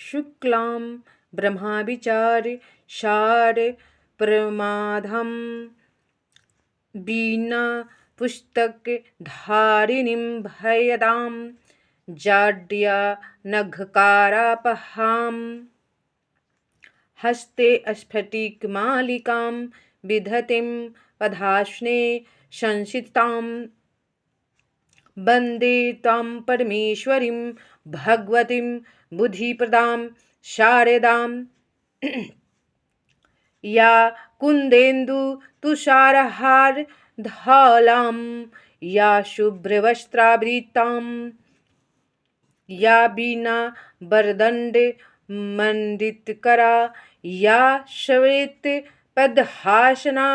शुक्लां ब्रह्मविचार शार प्रमादं वीणा पुस्तक धारिणीं भयदां जाड्या नखकारापहां हस्ते स्फटिकमालिकां विधतिं पदाश्ने संसितां वन्दे त्वां परमेश्वरीं भगवतीं बुद्धिप्रदां शारदां या कुन्देन्दु तुषारहार धौलां या शुभ्रवस्त्रावृतां या वीणा वरदण्ड मंडितकरा या श्वेत पद्मासना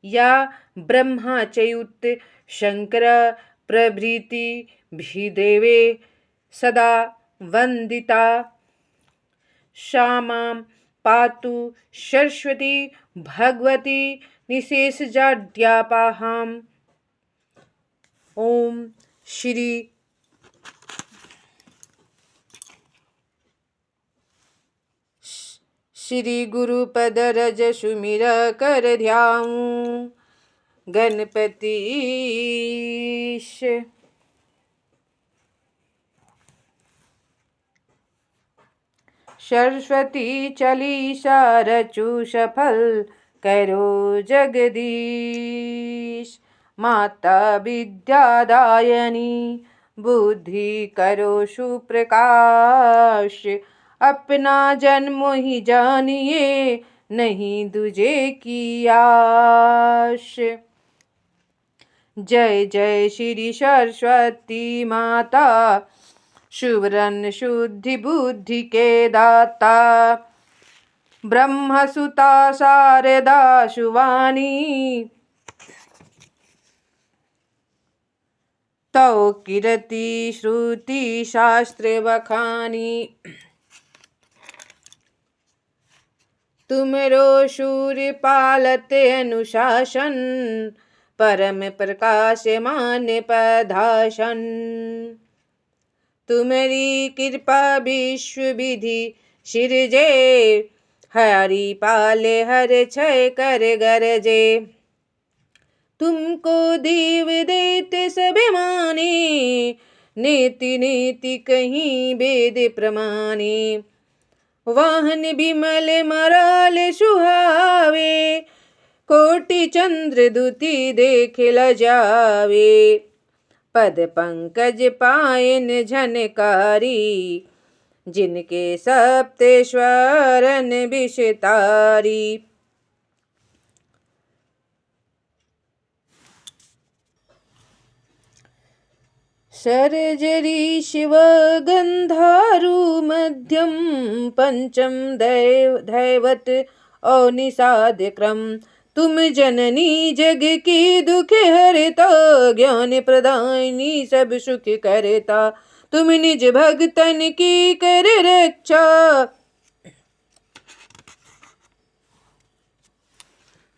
या ब्रह्मच्युत शंकर प्रभृति भिदेवे सदा वंदिता सा मां पातु सरस्वती भगवती निशेषजाड्यापहाम्। ओम श्री गुरुपद रज सुमिर कर ध्याऊं गणपतिश। सरस्वती चालीसा रचु सफल करो जगदीश। माता विद्यादायनी बुद्धि करो सुप्रकाश। अपना जन्म ही जानिए नहीं दूजे की आश। जय जय श्री सरस्वती माता सुवर्ण शुद्धि बुद्धि के दाता। ब्रह्मसुता शारदा सुवाणी तौ कीर्ति श्रुति शास्त्र बखानी। तुमरो सूर्य पालते अनुशासन परम प्रकाश मान पधासन। तुम्हारी कृपा विश्व विधि सिरजे हरि पाले हर क्षय कर गरजे। तुमको देव देते सभी माने नीति नीति कहीं वेद प्रमाणे। वाहन विमल मराल सुहावे कोटि चंद्र दुति देख लजावे। पद पंकज पायन झनकारी जिनके सप्ते स्वरन विषतारी। सर्जरी शिव गंधारु मध्यम पंचम दैवत और निषाद क्रम। तुम जननी जग की दुख हरता ज्ञान प्रदायनी सब सुख करता। तुम निज भगतन की कर रक्षा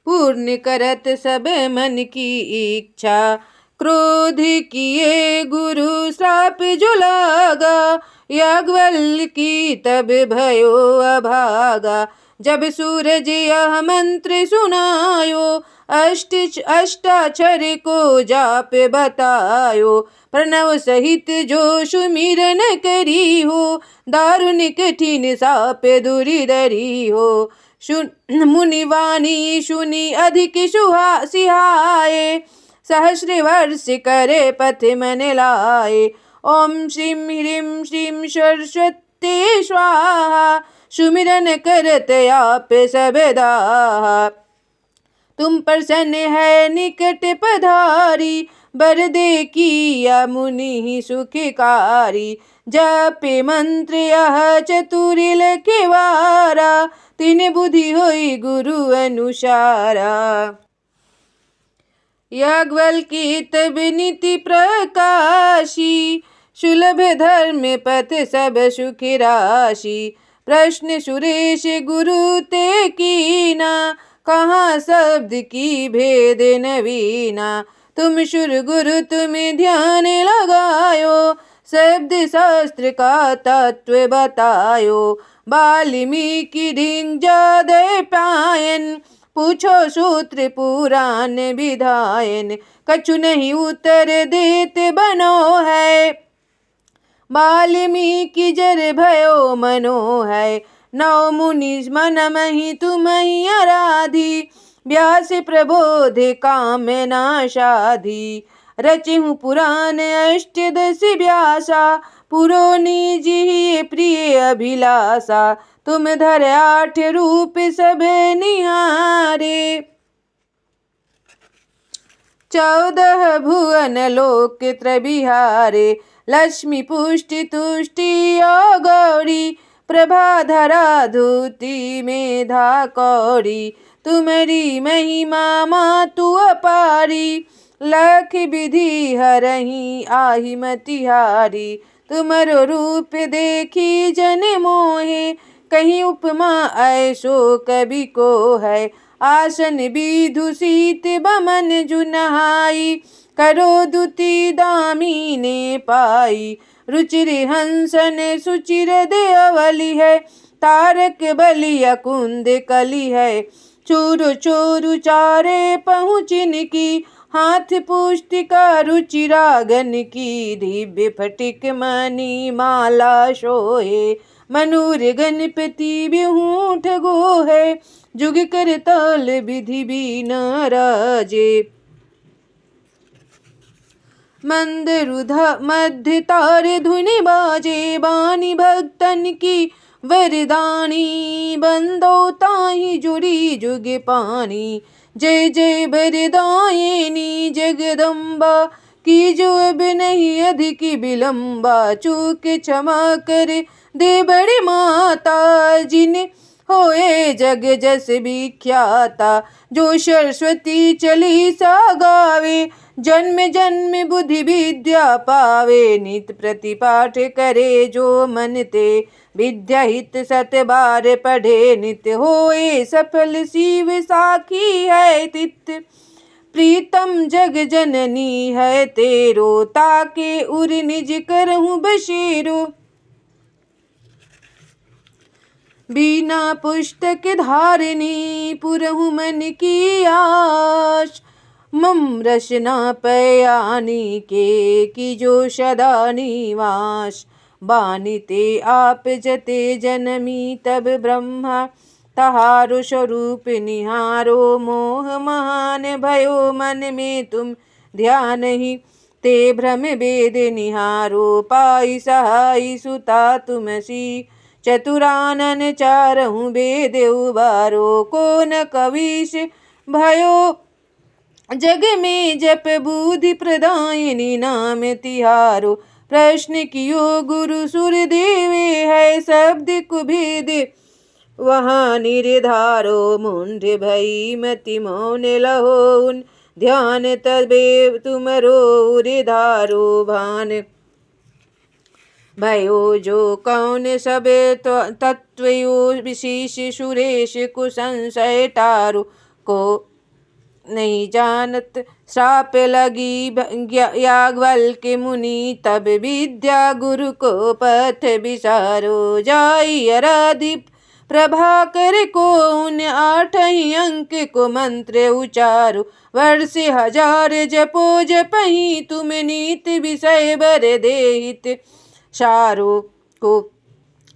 पूर्ण करत सब मन की इच्छा। क्रोध किए गुरु श्राप जो लागा याज्ञवल्क्य की तब भयो अभागा। जब सूरज यह मंत्र सुनायो अष्टाक्षर को जाप बतायो। प्रणव सहित जो सुमिरन करी हो दारुण कठिन साप दुरिधरी हो। मुनिवाणी सुनी अधिक सिहाए सहस्र वर्ष करे पथ मन लाए। ओम श्रीं ह्रीं श्रीं सरस्वती स्वाहा सुमिरन करत आप सबदा। तुम प्रसन्न है निकट पधारी बर दे किया मुनि सुखकारी। जपे मंत्र यह चतुर लखवारा तीन बुद्धि होई गुरु अनुसारा। याज्ञवल्क्य तब नीति प्रकाशी सुलभ धर्म पथ सब सुख राशि। प्रश्न सुरेश गुरु ते कीना कहाँ शब्द की भेद नवीना। तुम सुर गुरु तुम ध्यान लगायो शब्द शास्त्र का तत्व बतायो। वाल्मीकि दिग्जय पायन, पूछो सूत्र पुराण विधायन। कछु नहीं उत्तर देते बनो है, वाल्मीकि जर भयो मनो है। नौ मुनि मन मही तुम ही आराधी, व्यास प्रबोध काम नाशाधी। रचिहूँ पुराण अष्टदश व्यासा, पुरो निज ही प्रिय अभिलाषा। तुम धर 8 रूप सब निहारे, 14 भुवन लोक त्रविहारे। लक्ष्मी पुष्टि तुष्टि गौरी, प्रभाधरा धूति मेधा कौड़ी। तुम्हारी महिमा मातु अपारी, लख विधि हरहि आहि मतिहारी। तुम्हारो रूप देखी जन मोहे, कहीं उपमा ऐसो कवि को है। आसन विदुषित बमन जुनहाई, करो दुति दामिने पाई। रुचिर हंसन सुचिर देवली है, तारक बलिया कुंद कली है। चूरु चोरु चारे पहुँचिन की, हाथ पुष्टिका रुचिरागन की। दिव्य फटिक मणि माला शोहे, मनूर गणपति बिहूठ गो है। जुग कर ताल विधि बीना राजे, मंदरुधा मध्य तार धुनि बाजे। बानी भक्तन की वरदानी, बंदो ताहि जुड़ी जुग पानी। जय जय वरदायिनी जगदम्बा, की जो अब नहीं अधिक विलंबा। चूक क्षमा कर दे बड़ी माता, जिन होए जग जस विख्याता। जो सरस्वती चालीसा गावे, जन्म जन्म बुद्धि विद्या पावे। नित प्रति पाठ करे जो मन ते, विद्या हित 7 बार पढ़े नित। होए सफल शिव साखी है तित, प्रीतम जग जननी है तेरो। ताके उर निज करहूँ बसेरो, बिना पुस्तक धारिणी पुरहु मन की आश। मम रचना पयानी के, की जो सदा निवास। बानिते आप जते जनमी तब ब्रह्मा, तहारो स्वरूप निहारो। मोह महान भयो मन में तुम ध्यान ही, ते भ्रम वेद निहारो। पाई सहाई सुता तुमसी, चतुरानन चारहु वेद उबारो। को न कविश भयो जग में, जप बुद्धि प्रदायिनी नाम तिहारो। प्रश्न कियो गुरु सुर देवे है, शब्द कुभेद वहाँ निर्धारो। मुंड भई मति मौन लहोन, ध्यान तबे तुमरो उधारो। भान भयो जो कौन सब तत्वयो, विशेष सुरेश को संशय टारो। को नहीं जानत श्राप लगी याज्ञवल्क्य मुनि, तब विद्या गुरु को पथ विसारो। जाई आराधि प्रभाकर को, उन 8 ही अंक को मंत्र उचारो। वर्ष 1000 जपो जपहि, तुम नीत विषय बर देहित सारो। को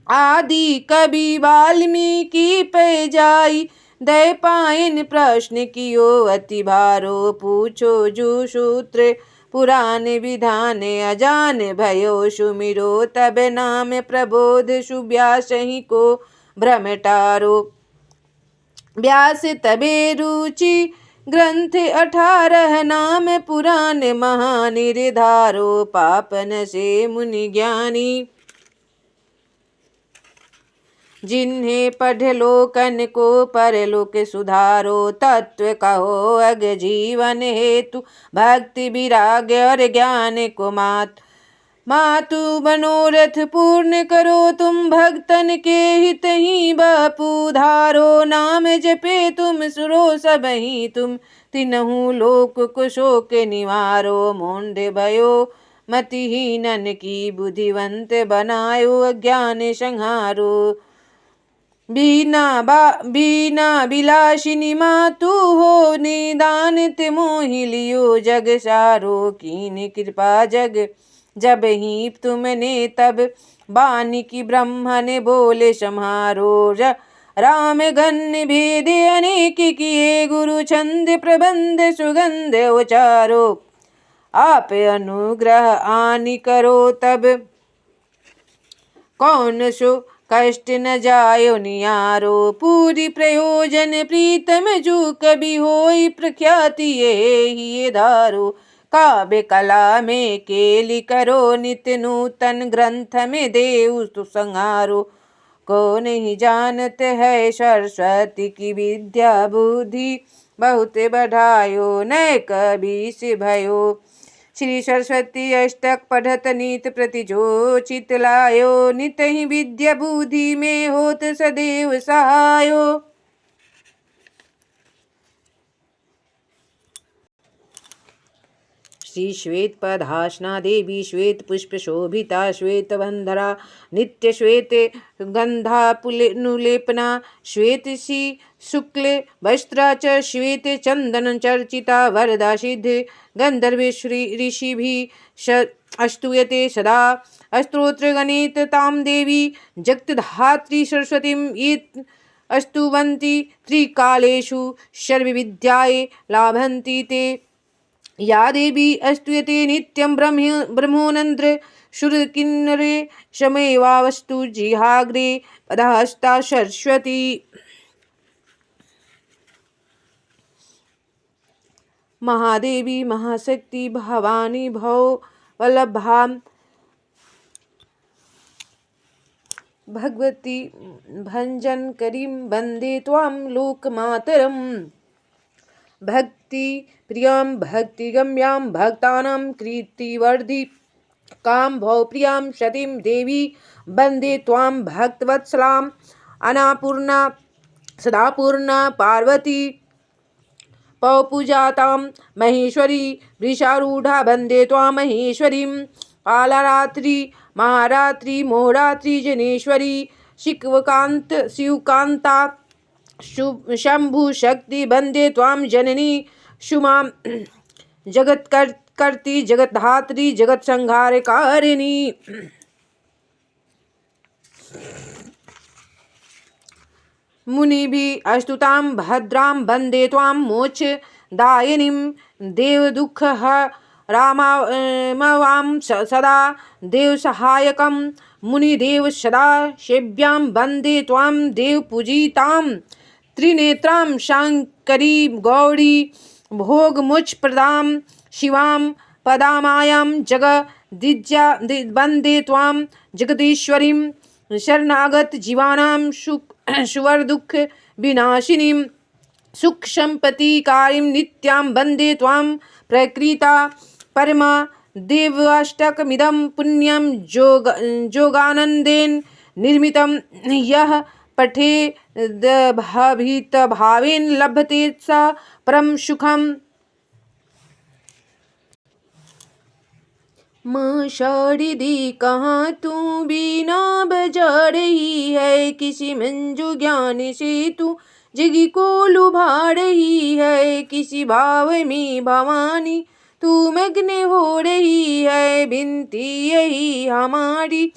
आदि कवि वाल्मीकि पे जाई, दय पायन प्रश्न कियो अति भारो। पूछो जो सूत्र पुराण विधान, अजान भयो सुमिरो। तब नाम प्रबोध सुव्यास ही को भ्रम टारो। व्यास तबे रुचि ग्रंथ 18 नाम पुराण महानिर्धारो। पापन से मुनि ज्ञानी, जिन्हें पढ़ लोकन को परलोक सुधारो। तत्व कहो अग जीवन हेतु, भक्ति विराग और ज्ञान को मातु। मनोरथ पूर्ण करो तुम भक्तन के हित ही, बापू धारो। नाम जपे तुम सुरो सब ही तुम, तिनहु लोक को शोक निवारो। मुंड भयो मतिहीनन की बुद्धिवंत बनायो अज्ञान संहारो। बीना बिलासिनी मातु हो निदान ते मोहि लियो जग सारो। कीन कृपा जग जब ही तुमने तब बानी की ब्रह्म ने बोले सम्हारो। राम गण भेद अनेक किए गुरु छंद प्रबंध सुगंध उचारो। आप अनुग्रह आनि करो तब कौन सो कष्ट न जायो नियारो। पूरी प्रयोजन प्रीतम जो कभी होई प्रख्याति ये धारो। काव्य कला में केली करो नित्य नूतन ग्रंथ में देव तु संहारो। को नहीं जानत है सरस्वती की विद्या बुद्धि बहुत बढ़ायो न कभी से भयो। श्री सरस्वती अष्टक पढ़त नीत प्रति जो चित लायो। नित ही विद्या बुद्धि में होत सदैव सहायो। श्री श्वेत पदासना देवी श्वेत पुष्प शोभिता श्वेत बंधरा नित्य श्वेत गंधा पुलेपना श्वेत सी शुक्ल वस्त्रा च श्वेत चंदन चर्चिता वरदा सिद्ध गंधर्व श्री ऋषि भी स्तूयते सदा। स्तोत्र गणित ताम देवी जगतधात्री सरस्वतीम इत स्तुवन्ति त्रिकालेषु सर्वविद्याये लाभन्ति ते। या देवी स्तूयते नित्यं ब्रह्मोनन्द्र शुरकिन्नरे शमेवावस्तु जिहाग्रे पदहस्ता सरस्वती। महादेवी महाशक्ति भवानी भव वल्लभा भगवती भंजन करीं वंदे त्वां लोकमातरम्। भक्ति प्रियां भक्तिगम्यां भक्तानां कीर्तिवर्धि काम भव प्रियां सतीं देवी वंदे त्वां भक्तवत्सलाम्। अन्नपूर्णा सदापूर्णा पार्वती पौपूजातां महेश्वरी वृषारूढ़ा वंदे त्वां महेश्वरीं। कालरात्रि महारात्रि मोहरात्रि जनेश्वरी शिवकांता शंभु शक्ति वंदे त्वां जननी। शुमां जगत करती जगतधात्री जगत संहारकारिणी। मुनि भी अस्तुतां भद्रां वंदे त्वां मोक्षदायिनीं। देव दुख रामावां सदा देव सहायकं। मुनिदेव सदा सेव्यां वंदे त्वां देव पूजितां। त्रिनेत्रां शांकरी गौरी भोग मोक्ष प्रदां शिवां पदामायां जगदिज्या वंदे त्वां जगदीश्वरीं। शरणागत जीवानां सुवर दुख विनाशिनीं सुख संपत्तिकारीं नित्यां वंदे त्वां प्रकृता परमा। देवाष्टकमिदं पुण्यं जोगानन्देन निर्मितं यः पठे भावेन लभते सा परम सुखम। माँ शारदी कहाँ तू बीना बजा रही है। किसी मंजू ज्ञान से तू जगी को लुभा रही है। किसी भाव में भवानी तू मग्न हो रही है। बिनती यही हमारी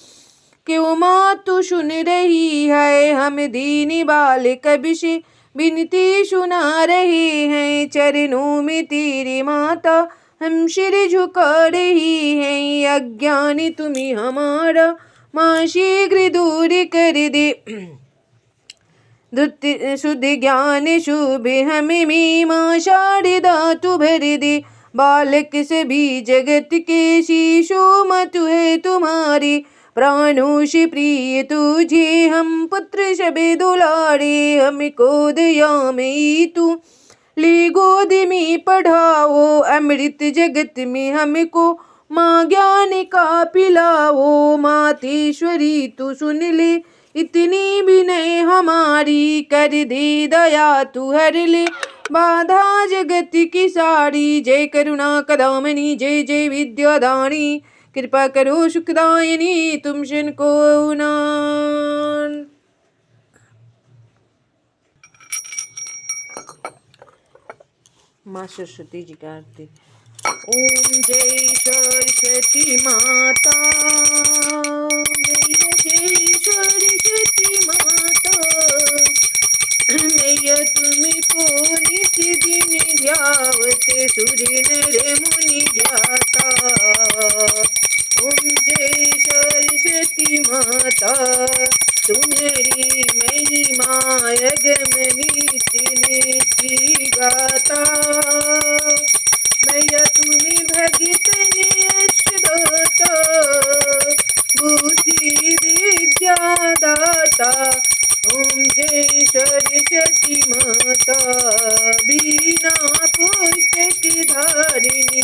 क्यों माँ तू सुन रही है। हम दीन बाल कब से बिनती सुना रहे हैं। चरणों में तेरे माता हम सिर झुका रही हैं। अज्ञानी तुम्हें हमारा माँ शीघ्र दूर कर दे। शुद्ध ज्ञान शुभ हमें में माँ शारदा तू भर दे। बालक सभी जगत के शीशो मत है तुम्हारे। प्राणों से प्रिय तुझे हम पुत्र सब दुलारे। हमको दया में तू ले गोद में पढ़ाओ। अमृत जगत में हमको माँ ज्ञान का पिलाओ। मातेश्वरी तू सुन ले इतनी भी नहीं हमारी। कर दे दया तू हर ले बाधा जगत की सारी। जय करुणा कदामनी जय जय विद्यादानी कृपा करो सुखदायिनी तुम शन को नान। माँ सरस्वती जी का आरती। ओम जय सरस्वती माता, मैया जय सरस्वती माता, मैया तुमको नित्य दिन ध्यावते सुर नर मुनि ध्याता। ओम जय सरस्वती माता, तुम्हारी महिमा अगम नित्य नित्य गाता। मैया तुम्हें भगतन यशदाता, बुद्धि विद्या दाता। ओम जय सरस्वती माता, बीना पुस्तक धारिणी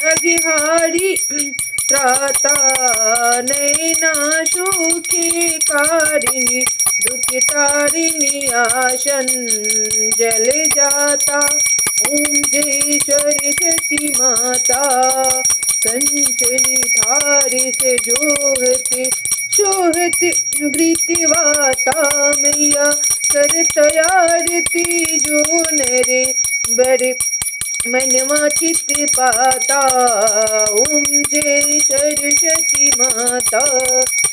अघिहारी त्राता। नैना सुखे कारिणी दुख तारिणी आशन जल जाता। ओम जय सरस्वती माता, कंचनी थार से जोहते शोहत घृतवाता। मैया करत आरती जो नरे बड़े मनवा चित पाता। ओम जय सरस्वती माता,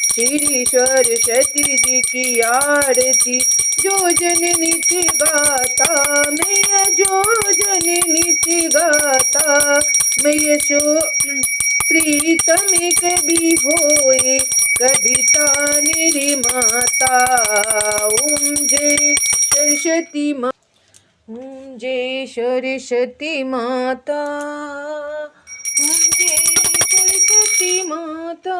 श्री सरस्वती जी की आरती जो जन नित्य गाता। मैया जो जन नित्य गाता, मैया सो प्रीतम कभी होए कविता निर्माता। ओम जय सरस्वती माता, ओम जय सरस्वती माता, ओम जय सरस्वती माता।